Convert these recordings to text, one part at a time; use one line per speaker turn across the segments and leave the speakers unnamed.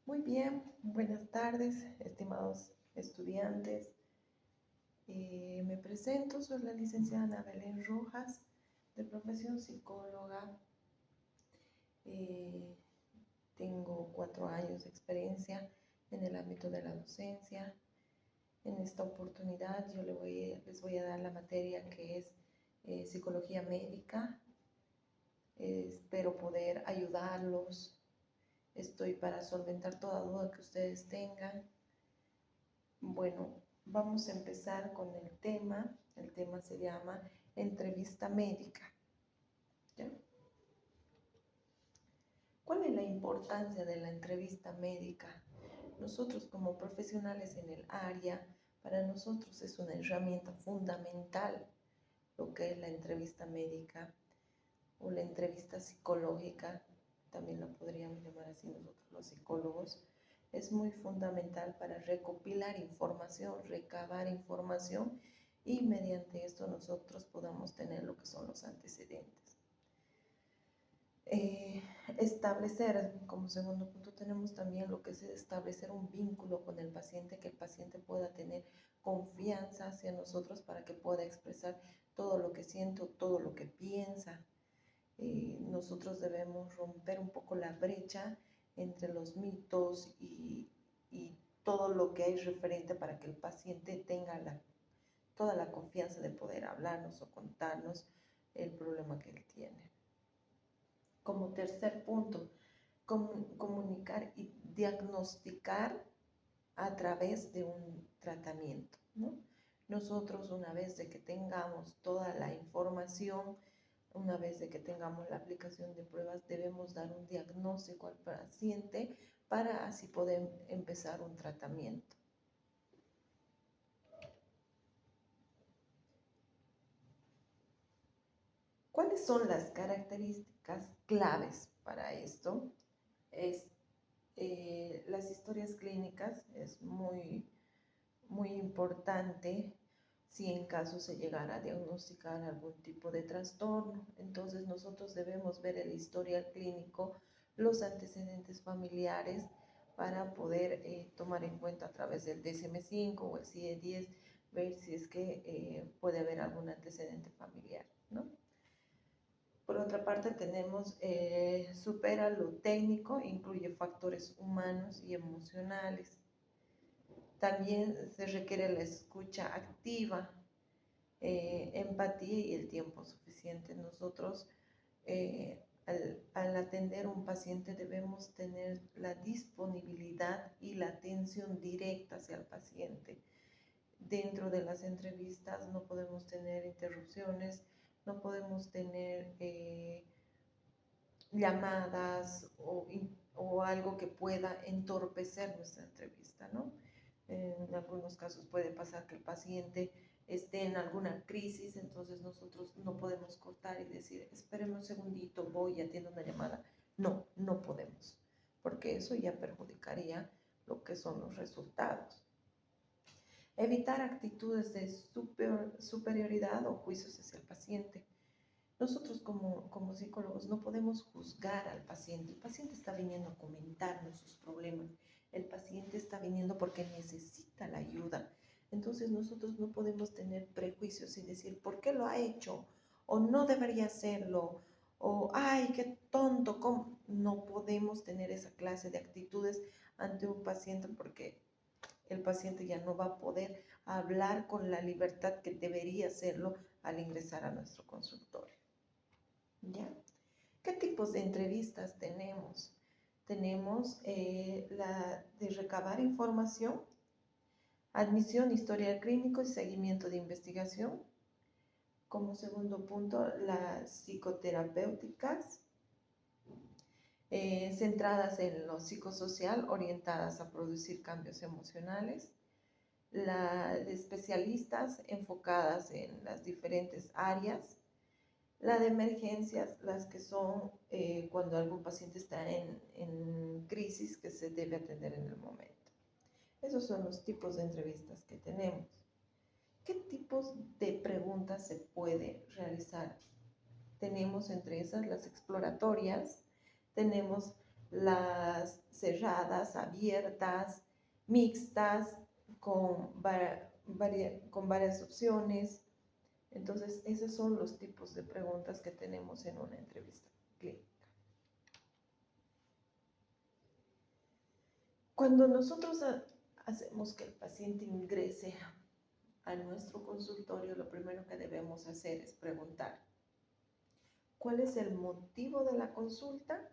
Muy bien, buenas tardes, estimados estudiantes. Me presento, soy la licenciada Ana Belén Rojas, de profesión psicóloga. Eh, Tengo 4 años de experiencia en el ámbito de la docencia. En esta oportunidad les voy a dar la materia que es psicología médica. Espero poder ayudarlos. Estoy para solventar toda duda que ustedes tengan. Bueno, vamos a empezar con el tema. El tema se llama entrevista médica. ¿Ya? ¿Cuál es la importancia de la entrevista médica? Nosotros como profesionales en el área, para nosotros es una herramienta fundamental lo que es la entrevista médica o la entrevista psicológica, también la podríamos llamar así nosotros los psicólogos. Es muy fundamental para recopilar información, recabar información y mediante esto nosotros podamos tener lo que son los antecedentes. Establecer, como segundo punto, tenemos también lo que es establecer un vínculo con el paciente, que el paciente pueda tener confianza hacia nosotros para que pueda expresar todo lo que siente, todo lo que piensa. Nosotros debemos romper un poco la brecha entre los mitos y todo lo que hay referente para que el paciente tenga toda la confianza de poder hablarnos o contarnos el problema que él tiene. Como tercer punto, comunicar y diagnosticar a través de un tratamiento, ¿no? Nosotros, una vez de que tengamos toda la información, una vez de que tengamos la aplicación de pruebas, debemos dar un diagnóstico al paciente para así poder empezar un tratamiento. ¿Cuáles son las características claves para esto? Es las historias clínicas, es muy importante si en caso se llegara a diagnosticar algún tipo de trastorno. Entonces nosotros debemos ver el historial clínico, los antecedentes familiares para poder tomar en cuenta a través del DSM-5 o el CIE-10, ver si es que puede haber algún antecedente familiar, ¿no? Por otra parte tenemos supera lo técnico, incluye factores humanos y emocionales. También se requiere la escucha activa, empatía y el tiempo suficiente. Nosotros al atender a un paciente debemos tener la disponibilidad y la atención directa hacia el paciente. Dentro de las entrevistas no podemos tener interrupciones, no podemos tener llamadas o algo que pueda entorpecer nuestra entrevista, ¿no? En algunos casos puede pasar que el paciente esté en alguna crisis, entonces nosotros no podemos cortar y decir, espéreme un segundito, voy y atiendo una llamada. No, no podemos, porque eso ya perjudicaría lo que son los resultados. Evitar actitudes de superioridad o juicios hacia el paciente. Nosotros como psicólogos no podemos juzgar al paciente. El paciente está viniendo a comentarnos sus problemas. El paciente está viniendo porque necesita la ayuda. Entonces nosotros no podemos tener prejuicios y decir, ¿por qué lo ha hecho? O no debería hacerlo. O, ay, qué tonto. ¿Cómo? No podemos tener esa clase de actitudes ante un paciente porque el paciente ya no va a poder hablar con la libertad que debería hacerlo al ingresar a nuestro consultorio. ¿Ya? ¿Qué tipos de entrevistas tenemos? Tenemos la de recabar información, admisión, historial clínico y seguimiento de investigación. Como segundo punto, las psicoterapéuticas, centradas en lo psicosocial, orientadas a producir cambios emocionales. La de especialistas enfocadas en las diferentes áreas. La de emergencias, las que son cuando algún paciente está en crisis que se debe atender en el momento. Esos son los tipos de entrevistas que tenemos. ¿Qué tipos de preguntas se puede realizar? Tenemos entre esas las exploratorias, tenemos las cerradas, abiertas, mixtas, con varias opciones. Entonces, esos son los tipos de preguntas que tenemos en una entrevista clínica. Cuando nosotros hacemos que el paciente ingrese a nuestro consultorio, lo primero que debemos hacer es preguntar: ¿cuál es el motivo de la consulta?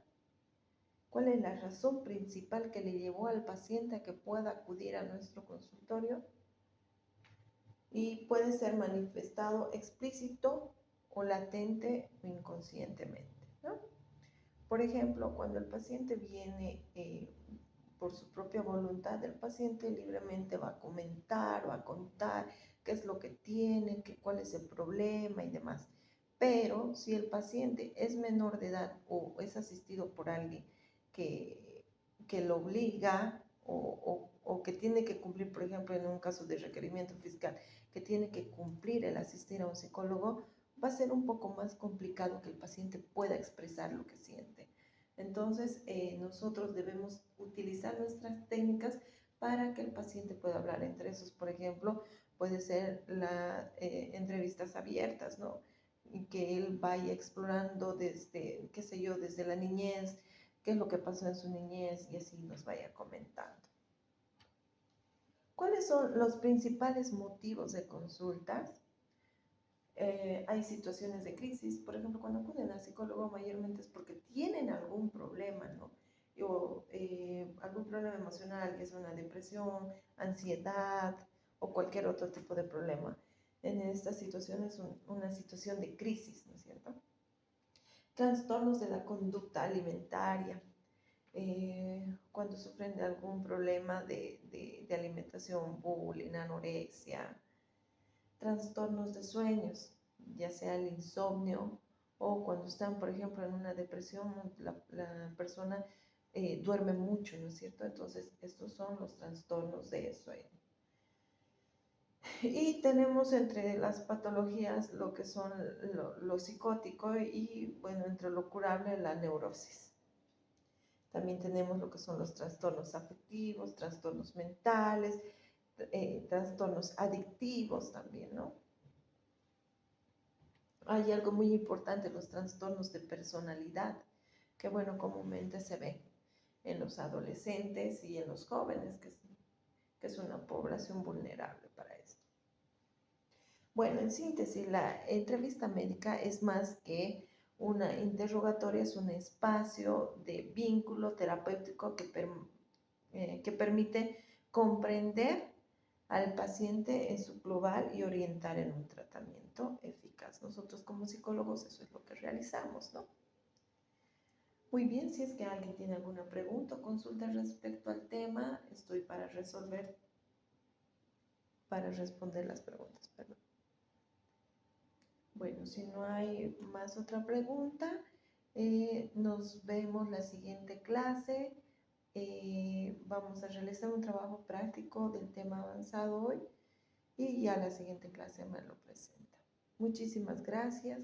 ¿Cuál es la razón principal que le llevó al paciente a que pueda acudir a nuestro consultorio? Y puede ser manifestado explícito o latente o inconscientemente, ¿no? Por ejemplo, cuando el paciente viene por su propia voluntad, el paciente libremente va a comentar o a contar qué es lo que tiene, cuál es el problema y demás. Pero si el paciente es menor de edad o es asistido por alguien que lo obliga o que tiene que cumplir, por ejemplo, en un caso de requerimiento fiscal, que tiene que cumplir el asistir a un psicólogo, va a ser un poco más complicado que el paciente pueda expresar lo que siente. Entonces, nosotros debemos utilizar nuestras técnicas para que el paciente pueda hablar. Entre esos, por ejemplo, puede ser las entrevistas abiertas, ¿no? Y que él vaya explorando desde, qué sé yo, desde la niñez, qué es lo que pasó en su niñez y así nos vaya comentando. ¿Cuáles son los principales motivos de consultas? Hay situaciones de crisis, por ejemplo, cuando acuden al psicólogo mayormente es porque tienen algún problema, ¿no? O algún problema emocional, que es una depresión, ansiedad o cualquier otro tipo de problema. En esta situación es una situación de crisis, ¿no es cierto? Trastornos de la conducta alimentaria, cuando sufren de algún problema de alimentación, bullying, anorexia. Trastornos de sueños, ya sea el insomnio o cuando están, por ejemplo, en una depresión, la persona duerme mucho, ¿no es cierto? Entonces, estos son los trastornos de sueño. Y tenemos entre las patologías lo que son lo psicótico y, bueno, entre lo curable, la neurosis. También tenemos lo que son los trastornos afectivos, trastornos mentales, trastornos adictivos también, ¿no? Hay algo muy importante, los trastornos de personalidad, que bueno, comúnmente se ve en los adolescentes y en los jóvenes, que es una población vulnerable para esto. Bueno, en síntesis, la entrevista médica es más que una interrogatoria, es un espacio de vínculo terapéutico que permite comprender al paciente en su global y orientar en un tratamiento eficaz. Nosotros como psicólogos eso es lo que realizamos, ¿no? Muy bien, si es que alguien tiene alguna pregunta o consulta respecto al tema, estoy para responder las preguntas, perdón. Bueno, si no hay más otra pregunta, nos vemos la siguiente clase. Vamos a realizar un trabajo práctico del tema avanzado hoy y ya la siguiente clase me lo presenta. Muchísimas gracias.